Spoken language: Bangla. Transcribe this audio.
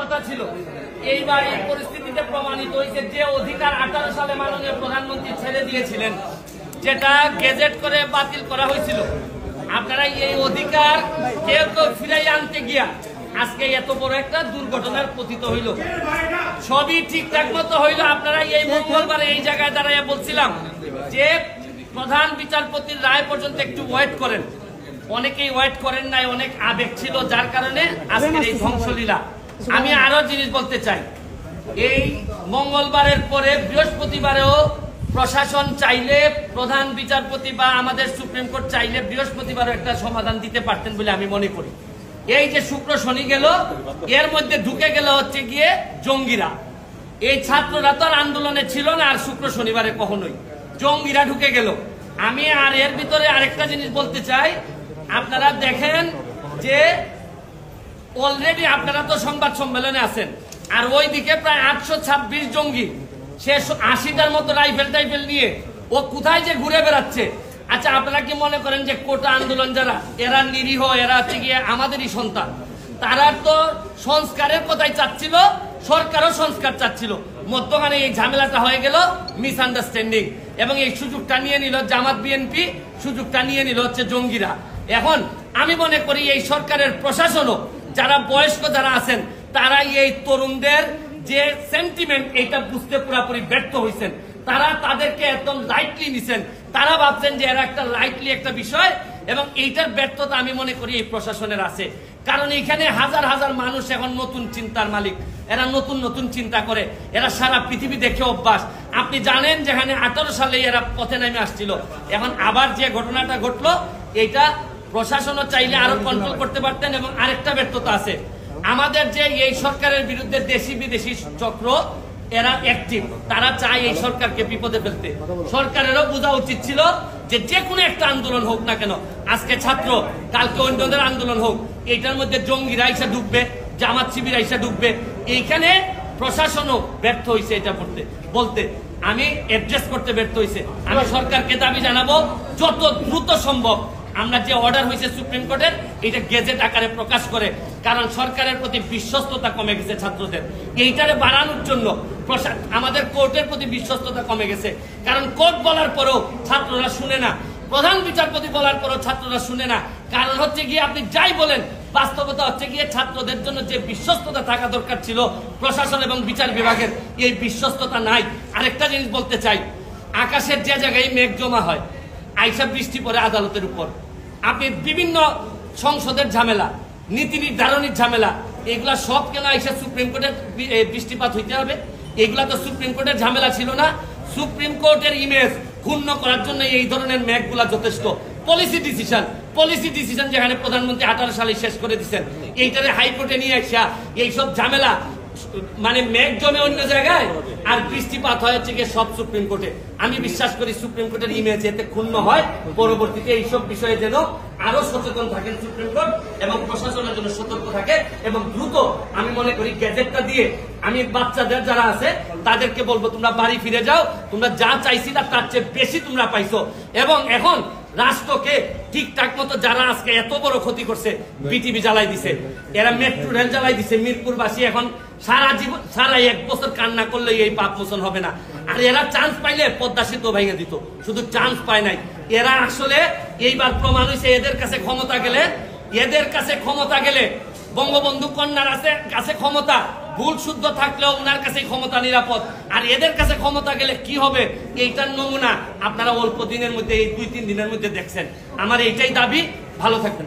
কথা ছিল। এইবার এই পরিস্থিতিতে প্রমাণিত হয়েছে যে অধিকার 18 সালে মাননীয় প্রধানমন্ত্রী ছেড়ে দিয়েছিলেন, যেটা গেজেট করে বাতিল করা হয়েছিল, আপনারা এই অধিকার কেউ কেউ ফিরাই আনতে গিয়া আজকে এত বড় একটা দুর্ঘটনার পতিত হইল। সবই ঠিকঠাক মতো হইল। আপনারা এই মঙ্গলবার এই জায়গায় দাঁড়াইয়া বলছিলাম যে প্রধান বিচারপতির রায় পর্যন্ত একটু ওয়েট করেন। অনেকেই ওয়েট করেন নাই, অনেক আবেগ ছিল, যার কারণে আজকের এই ধ্বংসলীলা। আমি আরো জিনিস বলতে চাই, এই মঙ্গলবারের পরে বৃহস্পতিবারেও প্রশাসন চাইলে, প্রধান বিচারপতি বা আমাদের সুপ্রিম কোর্ট চাইলে বৃহস্পতিবারও একটা সমাধান দিতে পারতেন বলে আমি মনে করি। এই যে শুক্র শনি গেল, এর মধ্যে ঢুকে গেল হচ্ছে গিয়ে জঙ্গিরা। এই ছাত্ররা তো আর আন্দোলনে ছিল না, আর শুক্র শনিবারে কখনোই জঙ্গিরা ঢুকে গেল। আমি আর এর ভিতরে আরেকটা জিনিস বলতে চাই, আপনারা দেখেন যে অলরেডি আপনারা তো সংবাদ সম্মেলনে আছেন, আর ওইদিকে প্রায় 826 জঙ্গি, সে 80টার মতো রাইফেল টাইফেল নিয়ে ও কোথায় যে ঘুরে বেড়াচ্ছে। আচ্ছা, আপনারা কি মনে করেন যে কোটা আন্দোলন যারা, এরা নিরীহ, এরা হচ্ছে গিয়ে আমাদেরই সন্তান? তারা তো সংস্কারের কথাই চাচ্ছিল, সরকারও সংস্কার চাচ্ছিল। মধ্যখানে এই ঝামেলাটা হয়ে গেল মিসআন্ডারস্ট্যান্ডিং, এবং এই সুযোগটা নিয়ে নিল জামাত বিএনপি, সুযোগটা নিয়ে নিল হচ্ছে জঙ্গিরা। এখন আমি মনে করি এই সরকারের প্রশাসনও, যারা বয়স্ক যারা আছেন, তারা এই তরুণদের যে সেন্টিমেন্ট, এটা বুঝতে পুরোপুরি ব্যর্থ হয়েছেন। তারা তাদেরকে একদম লাইটলি নিছেন, তারা ভাবছেন যে এরা একটা লাইটলি একটা বিষয়, এবং এইটার ব্যর্থতা আমি মনে করি এই প্রশাসনের আছে। কারণ এখানে হাজার হাজার মানুষ এখন নতুন চিন্তার মালিক, এরা নতুন নতুন চিন্তা করে, এরা সারা পৃথিবী দেখে অভ্যাস। আপনি জানেন যেখানে 18 সালে এরা পথে নেমে আসছিল, এখন আবার যে ঘটনাটা ঘটলো, এইটা প্রশাসনও চাইলে আরো কন্ট্রোল করতে পারতেন। এবং আরেকটা ব্যর্থতা আছে, আমাদের যে এই সরকারের বিরুদ্ধে দেশি বিদেশি চক্র, এরা অ্যাক্টিভ, তারা চায় এই সরকারকে বিপদে ফেলতে। সরকারেরও বোঝা উচিত ছিল যে যে কোনো একটা আন্দোলন হোক না কেন, আজকে ছাত্র, কালকে অন্যদের আন্দোলন হোক, এইটার মধ্যে জঙ্গিরা এসে ঢুকবে, জামাত শিবির এসে ঢুকবে। এইখানে প্রশাসনও ব্যর্থ হয়েছে এটা বলতে, আমি অ্যাড্রেস করতে ব্যর্থ হয়েছে। আমি সরকারকে দাবি জানাবো, যত দ্রুত সম্ভব আমরা যে অর্ডার হয়েছে সুপ্রিম কোর্টের, এটা গেজেট আকারে প্রকাশ করে। কারণ সরকারের প্রতি বিশ্বস্ততা কমে গেছে ছাত্রদের, এইটারে বাড়ানোর জন্য আমাদের কোর্টের প্রতি বিশ্বস্ততা কমে গেছে। কারণ কোর্ট বলার পরেও ছাত্ররা শুনে না, প্রধান বিচারপতি বলার পরেও ছাত্ররা শুনে না। কারণ হচ্ছে গিয়ে আপনি যাই বলেন, বাস্তবতা হচ্ছে গিয়ে ছাত্রদের জন্য যে বিশ্বস্ততা থাকা দরকার ছিল প্রশাসন এবং বিচার বিভাগের, এই বিশ্বস্ততা নাই। আরেকটা জিনিস বলতে চাই, আকাশের যে জায়গায় মেঘ জমা হয়, আইসা বৃষ্টি পড়ে আদালতের উপর। আপনি বিভিন্ন সংসদের ঝামেলা, নীতি নির্ধারণের ঝামেলা, এগুলা সব কেন আইসা সুপ্রিম কোর্টের বৃষ্টিপাত হইতে হবে? এগুলা তো সুপ্রিম কোর্টের ঝামেলা ছিল না। সুপ্রিম কোর্টের ইমেজ ক্ষুণ্ণ করার জন্য এই ধরনের মেঘগুলা যথেষ্ট। পলিসি ডিসিশন যেখানে প্রধানমন্ত্রী 18 সালে শেষ করে দিচ্ছেন, এইটারে হাইকোর্টে নিয়ে আসা এইসব ঝামেলা, মানে মেঘ জমে অন্য জায়গায় আর বৃষ্টিপাত হয়েছে গিয়ে সব সুপ্রিম কোর্টে। আমি বিশ্বাস করি সুপ্রিম কোর্টের ইমেজ এতে ক্ষুণ্ণ হয়, পরবর্তীতে এইসব বিষয়ে যেন আরো সচেতন থাকেন সুপ্রিম কোর্ট, এবং প্রশাসনের জন্য সতর্ক থাকে। এবং দ্রুত আমি মনে করি গেজেটটা দিয়ে আমি বাচ্চাদের যারা আছে তাদেরকে বলবো, তোমরা বাড়ি ফিরে যাও, তোমরা যা চাইছিলা তার চেয়ে বেশি তোমরা পাইছো। এবং এখন রাষ্ট্রকে ঠিকঠাক মতো যারা আজকে এত বড় ক্ষতি করছে, বিটিভি জ্বালাই দিছে, এরা মেট্রো রেল জ্বালাই দিছে, মিরপুরবাসী এখন সারা 1 বছর কান্না করলে এই পাপ মোচন হবে না। আর এরা চান্স পাইলে পদ্মা সেতু ভেঙে দিত, শুধু চান্স পায় নাই। এরা আসলে এইবার প্রমাণ হয়েছে, এদের কাছে ক্ষমতা গেলে বঙ্গবন্ধু কন্যার কাছে ক্ষমতা ভুল শুদ্ধ থাকলেও ওনার কাছে ক্ষমতা নিরাপদ, আর এদের কাছে ক্ষমতা গেলে কি হবে, এইটার নমুনা আপনারা অল্প দিনের মধ্যে, এই 2-3 দিনের মধ্যে দেখছেন। আমার এইটাই দাবি। ভালো থাকবেন।